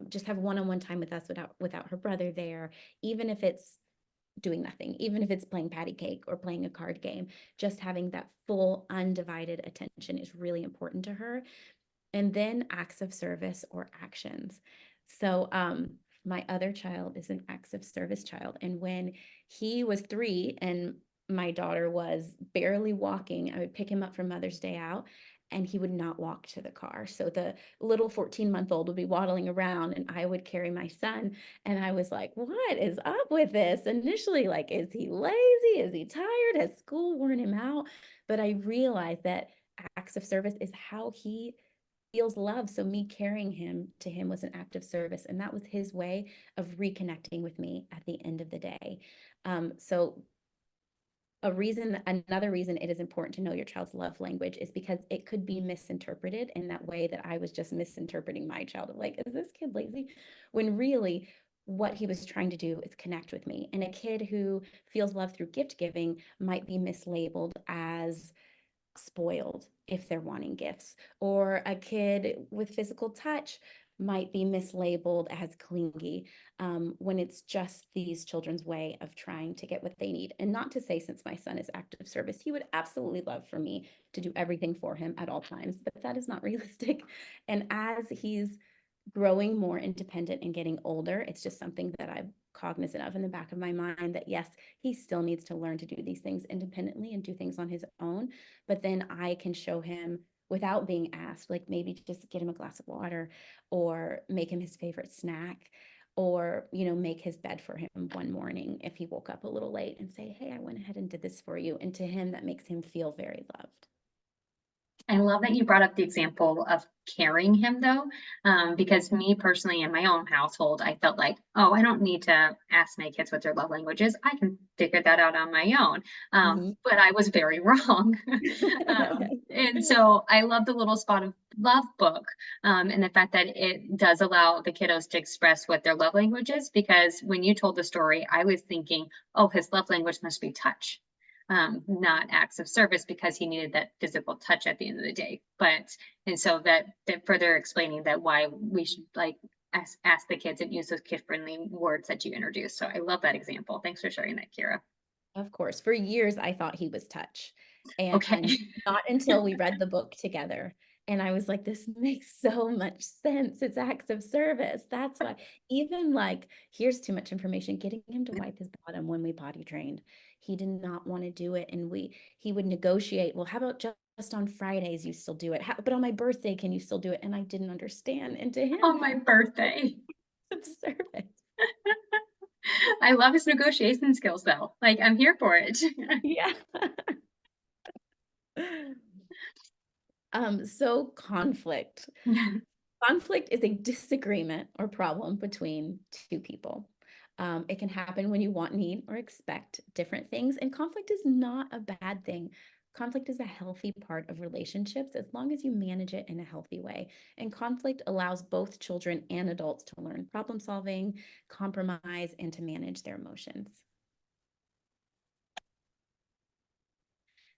just have one-on-one time with us without her brother there, even if it's doing nothing, even if it's playing patty cake or playing a card game. Just having that full undivided attention is really important to her. And then acts of service or actions. So my other child is an acts of service child. And when he was 3 and my daughter was barely walking, I would pick him up from Mother's Day out and he would not walk to the car. So the little 14-month-old would be waddling around and I would carry my son. And I was like, what is up with this? Initially, like, is he lazy? Is he tired? Has school worn him out? But I realized that acts of service is how he feels love. So me carrying him to him was an act of service. And that was his way of reconnecting with me at the end of the day. So another reason it is important to know your child's love language is because it could be misinterpreted in that way that I was just misinterpreting my child of like, is this kid lazy? When really what he was trying to do is connect with me. And a kid who feels love through gift giving might be mislabeled as spoiled if they're wanting gifts, or a kid with physical touch might be mislabeled as clingy, when it's just these children's way of trying to get what they need. And not to say, since my son is active service, he would absolutely love for me to do everything for him at all times, but that is not realistic. And as he's growing more independent and getting older, it's just something that I'm cognizant of in the back of my mind, that yes, he still needs to learn to do these things independently and do things on his own. But then I can show him without being asked, like maybe just get him a glass of water or make him his favorite snack, or, you know, make his bed for him one morning if he woke up a little late and say, hey, I went ahead and did this for you. And to him, that makes him feel very loved. I love that you brought up the example of carrying him though, because me personally in my own household, I felt like, oh, I don't need to ask my kids what their love language is. I can figure that out on my own. But I was very wrong. And so I love the Little Spot of Love book, and the fact that it does allow the kiddos to express what their love language is, because when you told the story, I was thinking, oh, his love language must be touch. Not acts of service, because he needed that physical touch at the end of the day. And so that further explaining that why we should like ask the kids and use those kid-friendly words that you introduced. So I love that example. Thanks for sharing that, Kira. Of course, for years I thought he was touch, and Okay. not until we read the book together. And I was like, this makes so much sense. It's acts of service. That's why, even like, here's too much information, getting him to wipe his bottom when we potty trained. He did not want to do it. And he would negotiate, well, how about just on Fridays you still do it? But on my birthday, can you still do it? And I didn't understand. And to him, On my birthday. of service. I love his negotiation skills though. Like, I'm here for it. Yeah. So conflict. Conflict is a disagreement or problem between two people. It can happen when you want, need, or expect different things, and conflict is not a bad thing. Conflict is a healthy part of relationships as long as you manage it in a healthy way. And conflict allows both children and adults to learn problem solving, compromise, and to manage their emotions.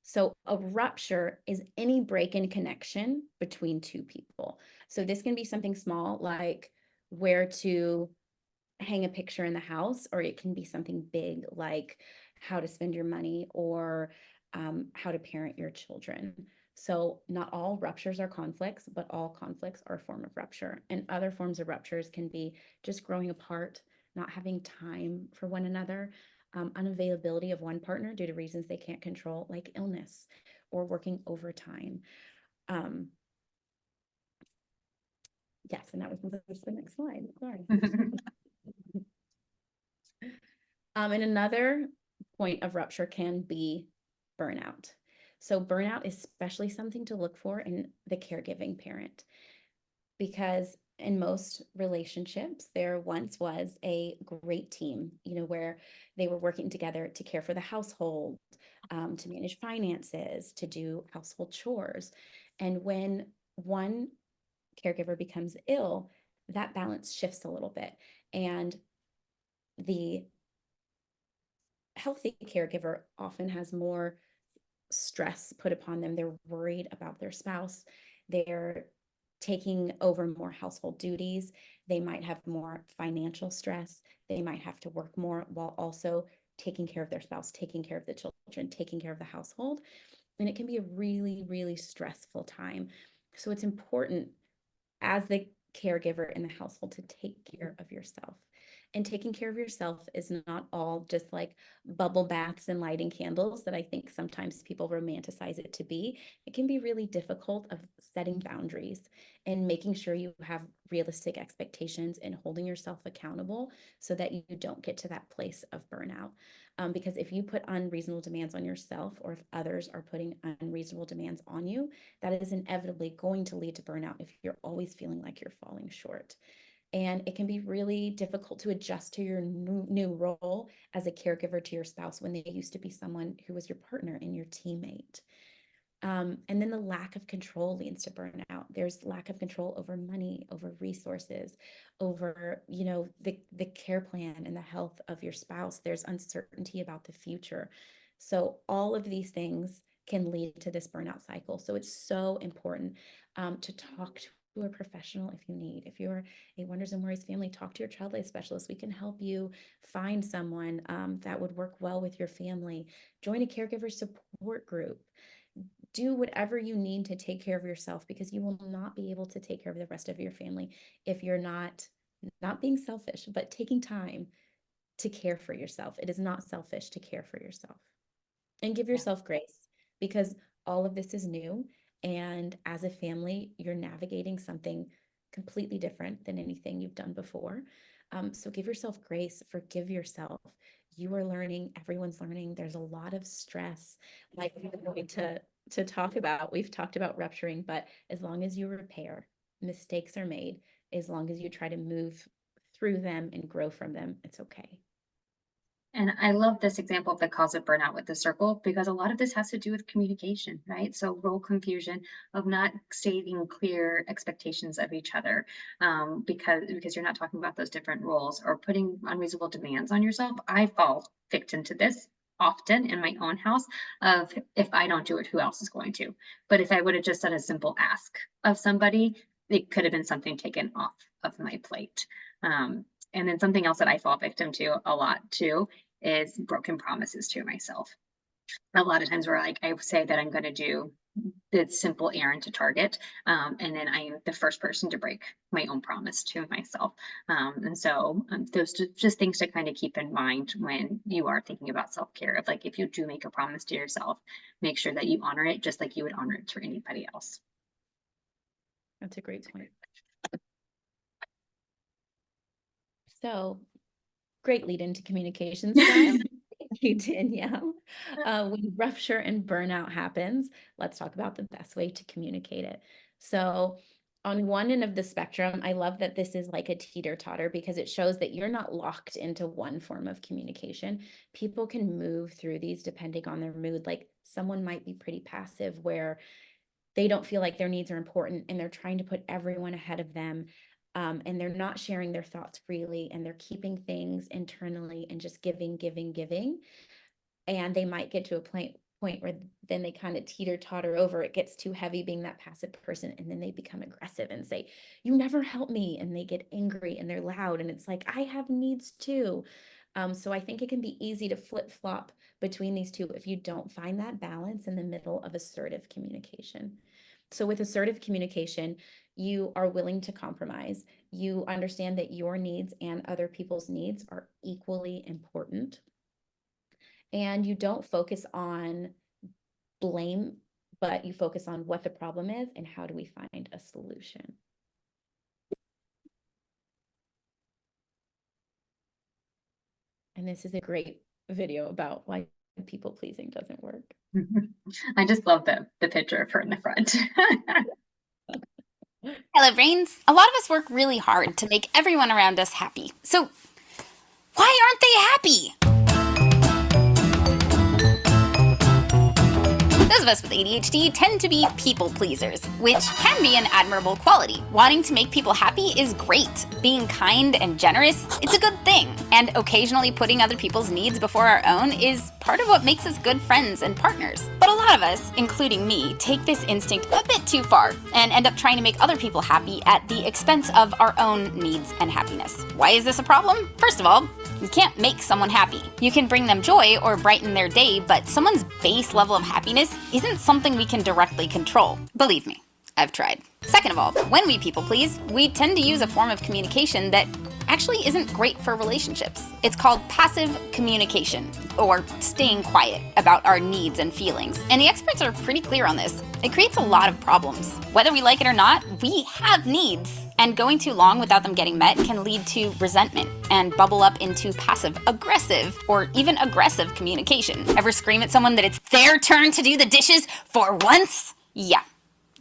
So a rupture is any break in connection between two people. So this can be something small like where to hang a picture in the house, or it can be something big like how to spend your money, or how to parent your children. So not all ruptures are conflicts, but all conflicts are a form of rupture. And other forms of ruptures can be just growing apart, not having time for one another, unavailability of one partner due to reasons they can't control, like illness or working overtime. Yes, and that was the next slide. Sorry. And another point of rupture can be burnout. So burnout is especially something to look for in the caregiving parent, because in most relationships, there once was a great team, where they were working together to care for the household, to manage finances, to do household chores. And when one caregiver becomes ill, that balance shifts a little bit. And the healthy caregiver often has more stress put upon them. They're worried about their spouse. They're taking over more household duties. They might have more financial stress. They might have to work more while also taking care of their spouse, taking care of the children, taking care of the household. And it can be a really, really stressful time. So it's important as the caregiver in the household to take care of yourself. And taking care of yourself is not all just like bubble baths and lighting candles that I think sometimes people romanticize it to be. It can be really difficult of setting boundaries and making sure you have realistic expectations and holding yourself accountable so that you don't get to that place of burnout. Because if you put unreasonable demands on yourself, or if others are putting unreasonable demands on you, that is inevitably going to lead to burnout if you're always feeling like you're falling short. And it can be really difficult to adjust to your new role as a caregiver to your spouse when they used to be someone who was your partner and your teammate. And then the lack of control leads to burnout. There's lack of control over money, over resources, over, the care plan and the health of your spouse. There's uncertainty about the future. So all of these things can lead to this burnout cycle. So it's so important to talk to a professional if you need. If you're a Wonders and Worries family, talk to your child life specialist. We can help you find someone that would work well with your family. Join a caregiver support group. Do whatever you need to take care of yourself, because you will not be able to take care of the rest of your family if you're not being selfish, but taking time to care for yourself. It is not selfish to care for yourself. And give yourself grace, because all of this is new. And as a family, you're navigating something completely different than anything you've done before. So give yourself grace, forgive yourself. You are learning, everyone's learning. There's a lot of stress, like we're going to talk about. We've talked about rupturing, but as long as you repair, mistakes are made. As long as you try to move through them and grow from them, it's okay. And I love this example of the cause of burnout with the circle, because a lot of this has to do with communication, right? So role confusion, of not stating clear expectations of each other, because you're not talking about those different roles, or putting unreasonable demands on yourself. I fall victim to this often in my own house, of if I don't do it, who else is going to? But if I would have just done a simple ask of somebody, it could have been something taken off of my plate. And then something else that I fall victim to a lot too is broken promises to myself. A lot of times where I say that I'm going to do the simple errand to Target, and then I am the first person to break my own promise to myself. And so those just things to kind of keep in mind when you are thinking about self-care. Of like, if you do make a promise to yourself, make sure that you honor it just like you would honor it to anybody else. That's a great point. So great lead into communication style. Thank you, Danielle. When rupture and burnout happens, let's talk about the best way to communicate it. So on one end of the spectrum, I love that this is like a teeter-totter, because it shows that you're not locked into one form of communication. People can move through these depending on their mood. Like someone might be pretty passive, where they don't feel like their needs are important and they're trying to put everyone ahead of them. And they're not sharing their thoughts freely, and they're keeping things internally and just giving. And they might get to a point where then they kind of teeter-totter over. It gets too heavy being that passive person, and then they become aggressive and say, "You never help me," and they get angry and they're loud, and it's like, I have needs too. So I think it can be easy to flip-flop between these two if you don't find that balance in the middle of assertive communication. So with assertive communication, you are willing to compromise. You understand that your needs and other people's needs are equally important. And you don't focus on blame, but you focus on what the problem is and how do we find a solution. And this is a great video about why people pleasing doesn't work. I just love the picture of her in the front. Hello, brains. A lot of us work really hard to make everyone around us happy. So why aren't they happy? Those of us with ADHD tend to be people pleasers, which can be an admirable quality. Wanting to make people happy is great. Being kind and generous, it's a good thing. And occasionally putting other people's needs before our own is part of what makes us good friends and partners. But a lot of us, including me, take this instinct a bit too far and end up trying to make other people happy at the expense of our own needs and happiness. Why is this a problem? First of all, you can't make someone happy. You can bring them joy or brighten their day, but someone's base level of happiness isn't something we can directly control. Believe me, I've tried. Second of all, when we people please, we tend to use a form of communication that actually isn't great for relationships. It's called passive communication, or staying quiet about our needs and feelings. And the experts are pretty clear on this. It creates a lot of problems. Whether we like it or not, we have needs. And going too long without them getting met can lead to resentment and bubble up into passive-aggressive or even aggressive communication. Ever scream at someone that it's their turn to do the dishes for once? Yeah,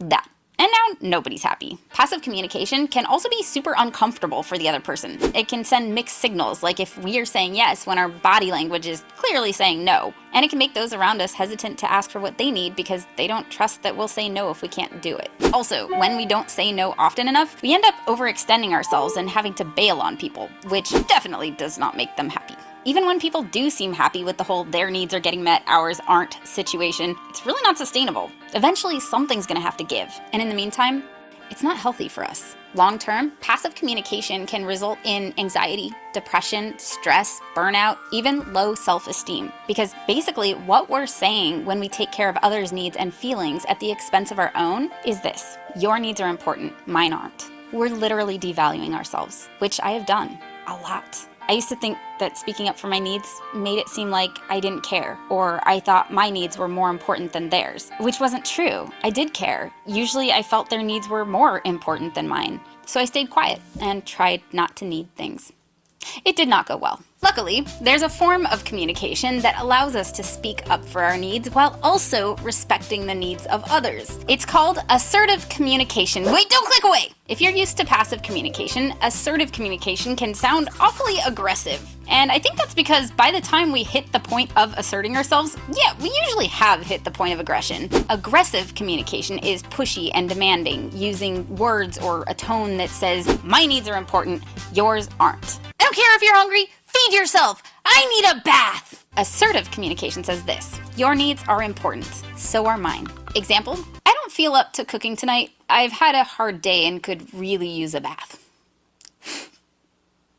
that. And now nobody's happy. Passive communication can also be super uncomfortable for the other person. It can send mixed signals, like if we are saying yes when our body language is clearly saying no. And it can make those around us hesitant to ask for what they need because they don't trust that we'll say no if we can't do it. Also, when we don't say no often enough, we end up overextending ourselves and having to bail on people, which definitely does not make them happy. Even when people do seem happy with the whole their needs are getting met, ours aren't situation, it's really not sustainable. Eventually, something's gonna have to give. And in the meantime, it's not healthy for us. Long term, passive communication can result in anxiety, depression, stress, burnout, even low self-esteem. Because basically, what we're saying when we take care of others' needs and feelings at the expense of our own is this: your needs are important, mine aren't. We're literally devaluing ourselves, which I have done a lot. I used to think that speaking up for my needs made it seem like I didn't care, or I thought my needs were more important than theirs, which wasn't true. I did care. Usually I felt their needs were more important than mine. So I stayed quiet and tried not to need things. It did not go well. Luckily, there's a form of communication that allows us to speak up for our needs while also respecting the needs of others. It's called assertive communication. Wait, don't click away! If you're used to passive communication, assertive communication can sound awfully aggressive. And I think that's because by the time we hit the point of asserting ourselves, yeah, we usually have hit the point of aggression. Aggressive communication is pushy and demanding, using words or a tone that says, my needs are important, yours aren't. I don't care if you're hungry, feed yourself. I need a bath. Assertive communication says this: your needs are important, so are mine. Example, I don't feel up to cooking tonight. I've had a hard day and could really use a bath.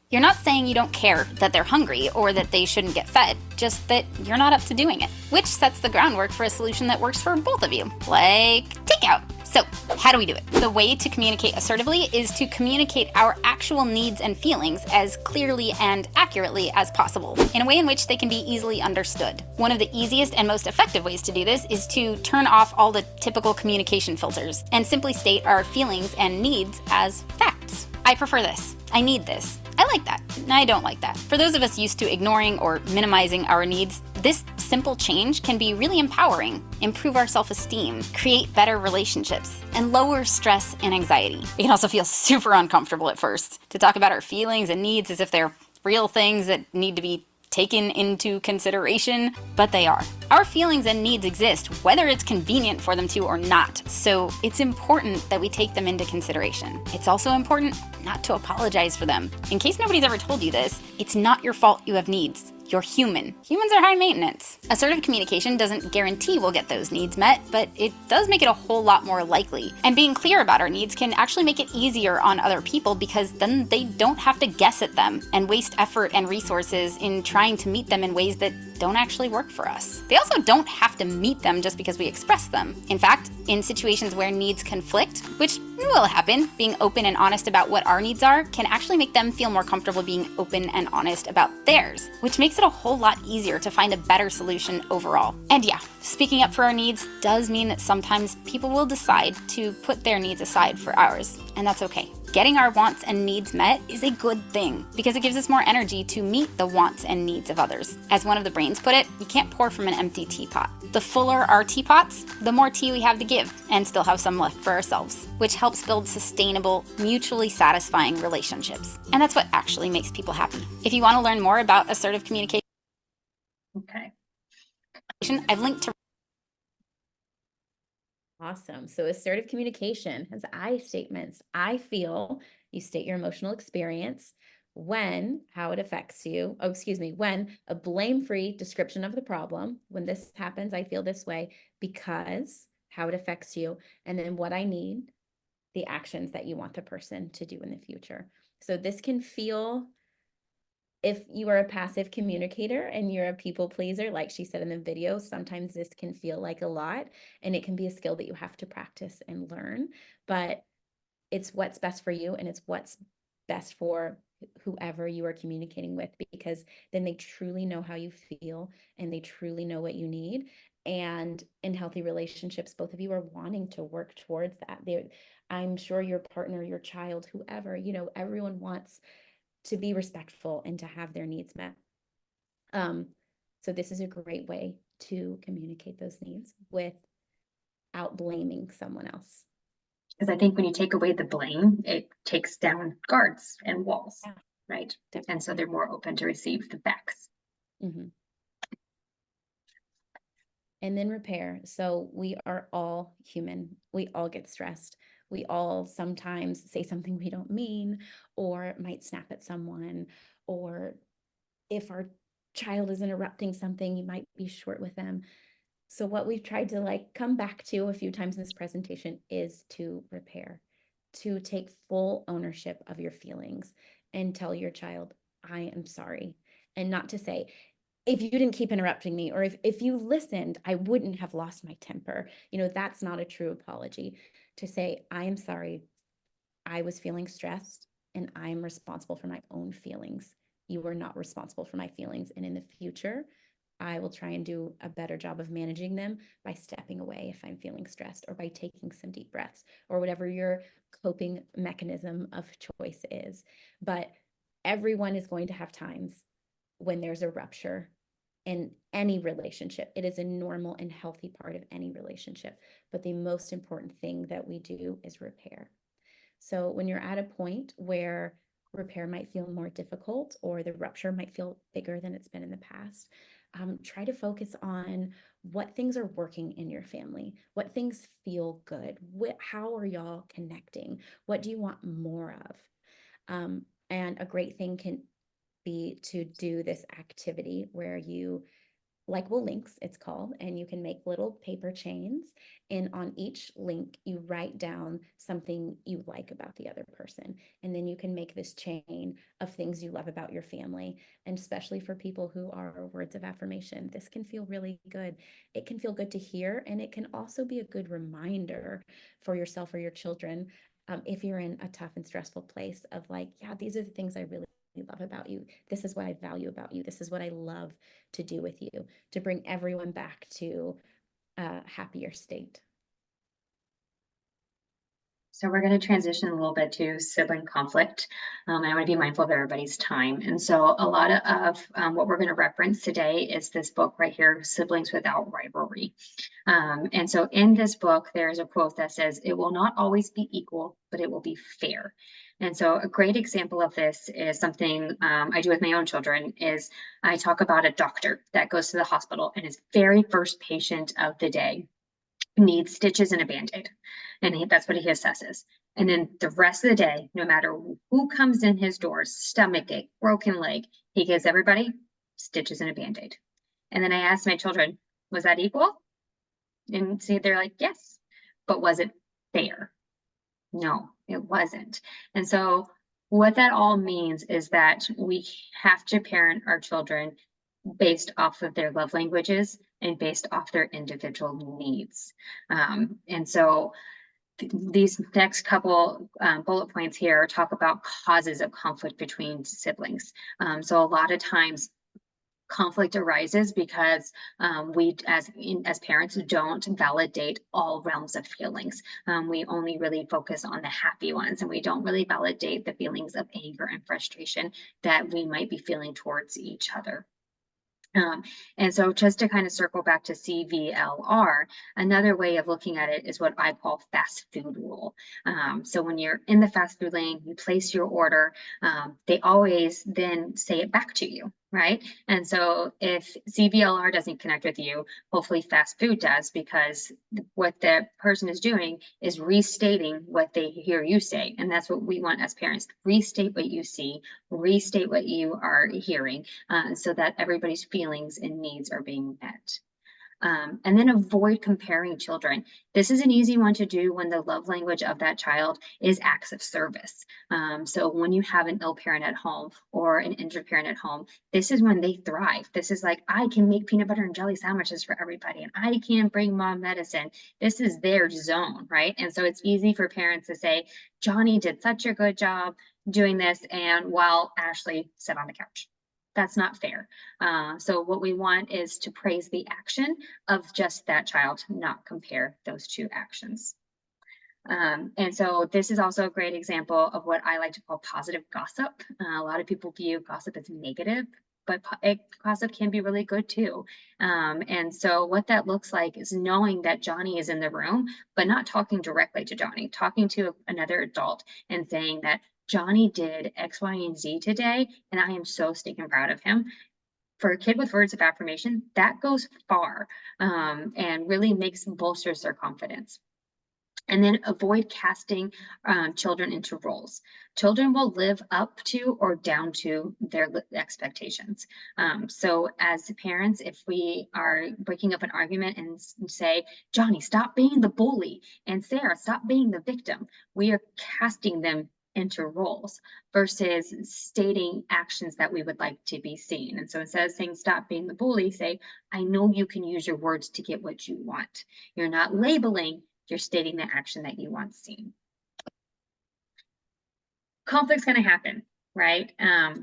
You're not saying you don't care that they're hungry or that they shouldn't get fed, just that you're not up to doing it, which sets the groundwork for a solution that works for both of you, like takeout. So, how do we do it? The way to communicate assertively is to communicate our actual needs and feelings as clearly and accurately as possible, in a way in which they can be easily understood. One of the easiest and most effective ways to do this is to turn off all the typical communication filters and simply state our feelings and needs as facts. I prefer this. I need this. I like that. I don't like that. For those of us used to ignoring or minimizing our needs, this simple change can be really empowering, improve our self-esteem, create better relationships, and lower stress and anxiety. It can also feel super uncomfortable at first to talk about our feelings and needs as if they're real things that need to be taken into consideration, but they are. Our feelings and needs exist, whether it's convenient for them to or not, so it's important that we take them into consideration. It's also important not to apologize for them. In case nobody's ever told you this, it's not your fault you have needs. You're human. Humans are high maintenance. Assertive communication doesn't guarantee we'll get those needs met, but it does make it a whole lot more likely. And being clear about our needs can actually make it easier on other people because then they don't have to guess at them and waste effort and resources in trying to meet them in ways that don't actually work for us. They also don't have to meet them just because we express them. In fact, in situations where needs conflict, which will happen, being open and honest about what our needs are can actually make them feel more comfortable being open and honest about theirs, which makes it a whole lot easier to find a better solution overall. And yeah, speaking up for our needs does mean that sometimes people will decide to put their needs aside for ours, and that's okay. getting our wants and needs met is a good thing because it gives us more energy to meet the wants and needs of others. As one of the brains put it, you can't pour from an empty teapot. The fuller our teapots, the more tea we have to give and still have some left for ourselves, which helps build sustainable, mutually satisfying relationships. And that's what actually makes people happy. If you want to learn more about assertive communication, Okay. I've linked to Awesome. So assertive communication has I statements. I feel, you state your emotional experience, when, how it affects you. Oh, excuse me, when, a blame-free description of the problem. When this happens, I feel this way because, how it affects you, and then what I need, the actions that you want the person to do in the future. So this can feel, if you are a passive communicator and you're a people pleaser, like she said in the video, sometimes this can feel like a lot, and it can be a skill that you have to practice and learn, but it's what's best for you and it's what's best for whoever you are communicating with, because then they truly know how you feel and they truly know what you need. And in healthy relationships, both of you are wanting to work towards that. I'm sure your partner, your child, whoever, everyone wants to be respectful and to have their needs met. So this is a great way to communicate those needs without blaming someone else. Because I think when you take away the blame, it takes down guards and walls, right? Definitely. And so they're more open to receive the facts. Mm-hmm. And then repair. So we are all human. We all get stressed. We all sometimes say something we don't mean, or might snap at someone, or if our child is interrupting something, you might be short with them. So what we've tried to come back to a few times in this presentation is to repair, to take full ownership of your feelings and tell your child, I am sorry. And not to say, if you didn't keep interrupting me, or if you listened, I wouldn't have lost my temper. That's not a true apology. To say, I am sorry, I was feeling stressed and I am responsible for my own feelings. You are not responsible for my feelings. And in the future, I will try and do a better job of managing them by stepping away if I'm feeling stressed, or by taking some deep breaths, or whatever your coping mechanism of choice is. But everyone is going to have times when there's a rupture in any relationship. It is a normal and healthy part of any relationship. But the most important thing that we do is repair. So when you're at a point where repair might feel more difficult, or the rupture might feel bigger than it's been in the past, try to focus on what things are working in your family, what things feel good, how are y'all connecting, what do you want more of? And a great thing can be to do this activity where you, Likeable Links, it's called, and you can make little paper chains, and on each link you write down something you like about the other person, and then you can make this chain of things you love about your family. And especially for people who are words of affirmation, this can feel really good. It can feel good to hear, and it can also be a good reminder for yourself or your children, if you're in a tough and stressful place, of these are the things I really love about you. This is what I value about you. This is what I love to do with you, to bring everyone back to a happier state. So we're going to transition a little bit to sibling conflict. And I want to be mindful of everybody's time. And so a lot of what we're going to reference today is this book right here, Siblings Without Rivalry. And so in this book, there's a quote that says, "It will not always be equal, but it will be fair." And so a great example of this is something I do with my own children. Is I talk about a doctor that goes to the hospital, and his very first patient of the day needs stitches and a Band-Aid. And that's what he assesses. And then the rest of the day, no matter who comes in his doors, stomach ache, broken leg, he gives everybody stitches and a Band-Aid. And then I asked my children, was that equal? And see, they're like, yes. But was it fair? No, it wasn't. And so what that all means is that we have to parent our children based off of their love languages and based off their individual needs. And so these next couple bullet points here talk about causes of conflict between siblings. So a lot of times conflict arises because we as parents don't validate all realms of feelings. We only really focus on the happy ones, and we don't really validate the feelings of anger and frustration that we might be feeling towards each other. And so just to kind of circle back to CVLR, another way of looking at it is what I call fast food rule. So when you're in the fast food lane, you place your order, they always then say it back to you, right? And so if CVLR doesn't connect with you, hopefully fast food does, because what the person is doing is restating what they hear you say. And that's what we want as parents: restate what you see, restate what you are hearing, so that everybody's feelings and needs are being met. And then avoid comparing children. This is an easy one to do when the love language of that child is acts of service. So when you have an ill parent at home or an injured parent at home, this is when they thrive. This is like, I can make peanut butter and jelly sandwiches for everybody, and I can bring mom medicine. This is their zone, right? And so it's easy for parents to say, Johnny did such a good job doing this, and while Ashley sat on the couch. That's not fair. So what we want is to praise the action of just that child, not compare those two actions. And so this is also a great example of what I like to call positive gossip. A lot of people view gossip as negative, but gossip can be really good too. And so what that looks like is knowing that Johnny is in the room, but not talking directly to Johnny, talking to another adult and saying that Johnny did X, Y, and Z today, and I am so stinking proud of him. For a kid with words of affirmation, that goes far, and really bolsters their confidence. And then avoid casting children into roles. Children will live up to or down to their expectations. So as parents, if we are breaking up an argument and say, Johnny, stop being the bully, and Sarah, stop being the victim, we are casting them into roles versus stating actions that we would like to be seen. And so instead of saying stop being the bully, say, I know you can use your words to get what you want. You're not labeling, you're stating the action that you want seen. Conflict's going to happen, right?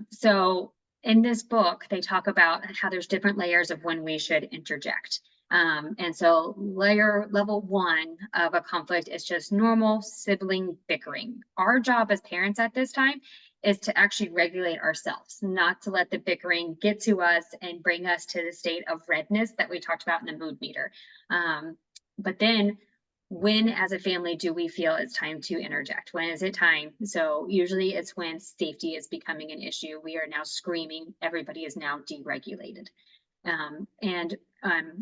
So in this book, they talk about how there's different layers of when we should interject. And so level 1 of a conflict is just normal sibling bickering. Our job as parents at this time is to actually regulate ourselves, not to let the bickering get to us and bring us to the state of redness that we talked about in the mood meter. But then when as a family do we feel it's time to interject? When is it time? So usually it's when safety is becoming an issue. We are now screaming, everybody is now deregulated.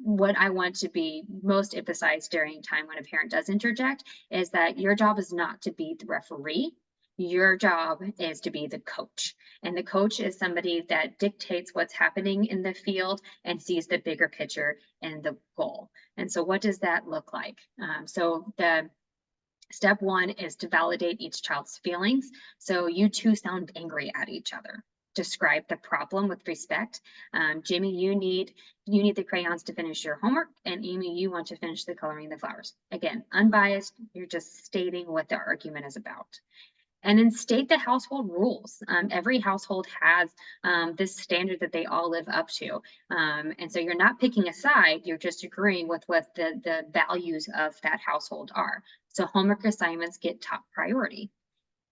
What I want to be most emphasized during time when a parent does interject is that your job is not to be the referee. Your job is to be the coach. And the coach is somebody that dictates what's happening in the field and sees the bigger picture and the goal. And so what does that look like? So the step 1 is to validate each child's feelings. So you two sound angry at each other. Describe the problem with respect. Jimmy, you need the crayons to finish your homework, and Amy, you want to finish the coloring the flowers. Again, unbiased, you're just stating what the argument is about. And then state the household rules. Every household has this standard that they all live up to. And so you're not picking a side, you're just agreeing with what the values of that household are. So homework assignments get top priority.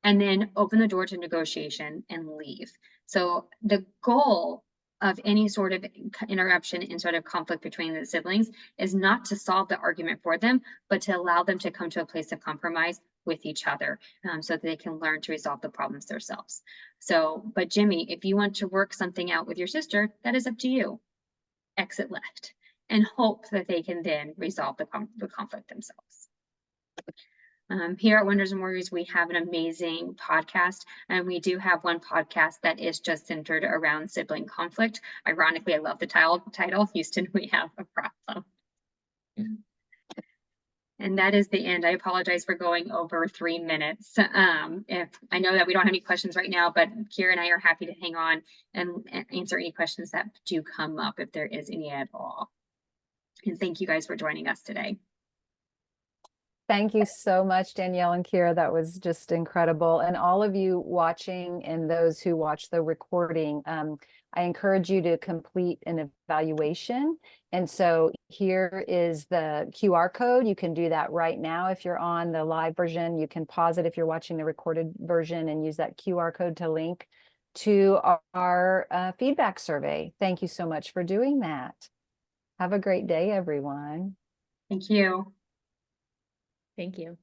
And then open the door to negotiation and leave. So the goal of any sort of interruption and sort of conflict between the siblings is not to solve the argument for them, but to allow them to come to a place of compromise with each other, so that they can learn to resolve the problems themselves. So, but Jimmy, if you want to work something out with your sister, that is up to you. Exit left and hope that they can then resolve the conflict themselves. Here at Wonders and Warriors, we have an amazing podcast, and we do have one podcast that is just centered around sibling conflict. Ironically, I love the title, Houston, We Have a Problem. And that is the end. I apologize for going over 3 minutes. If I know that we don't have any questions right now, but Kira and I are happy to hang on and answer any questions that do come up if there is any at all. And thank you guys for joining us today. Thank you so much, Danielle and Kira. That was just incredible. And all of you watching and those who watch the recording, I encourage you to complete an evaluation. And so here is the QR code. You can do that right now. If you're on the live version, you can pause it if you're watching the recorded version and use that QR code to link to our feedback survey. Thank you so much for doing that. Have a great day, everyone. Thank you. Thank you.